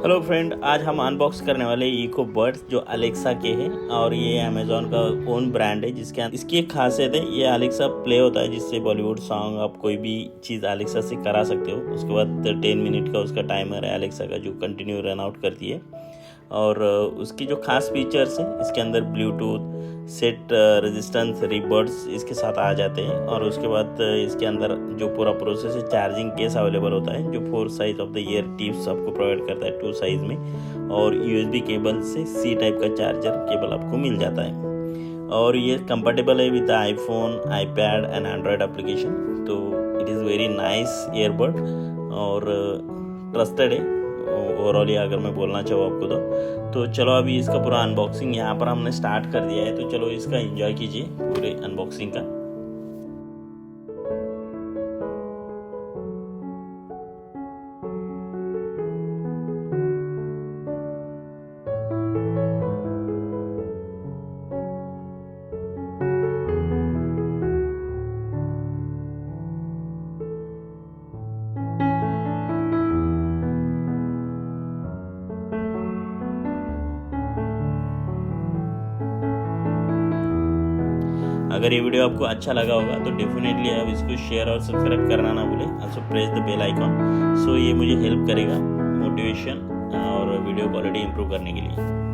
Hello friend, आज हम unbox करने वाले इको बड्स जो अलेक्सा के हैं और ये अमेजोन का ओन ब्रांड है। इसकी एक खासियत है, ये अलेक्सा प्ले होता है जिससे बॉलीवुड सॉन्ग आप कोई भी चीज़ अलेक्सा से करा सकते हो। उसके बाद 10 मिनट का उसका टाइमर है अलेक्सा का जो कंटिन्यू रन आउट करती है। और उसकी जो खास फीचर्स हैं, इसके अंदर ब्लूटूथ सेट रेजिस्टेंस रिबर्ड्स इसके साथ आ जाते हैं। और उसके बाद इसके अंदर जो पूरा प्रोसेस है, चार्जिंग केस अवेलेबल होता है जो 4 size of the ear tips आपको प्रोवाइड करता है 2 साइज में। और यूएसबी केबल से सी टाइप का चार्जर केबल आपको मिल जाता है। और ये कंपेटेबल है with iPhone, iPad and Android application. तो it is very nice earbud और ट्रस्टेड है ओवरऑल, अगर मैं बोलना चाहूँ आपको तो चलो अभी इसका पूरा अनबॉक्सिंग यहाँ पर हमने स्टार्ट कर दिया है। तो चलो इसका एंजॉय कीजिए पूरे अनबॉक्सिंग का। अगर ये वीडियो आपको अच्छा लगा होगा तो डेफिनेटली आप इसको शेयर और सब्सक्राइब करना ना भूलें। Also press the bell icon. So ये मुझे हेल्प करेगा मोटिवेशन और वीडियो क्वालिटी इंप्रूव करने के लिए।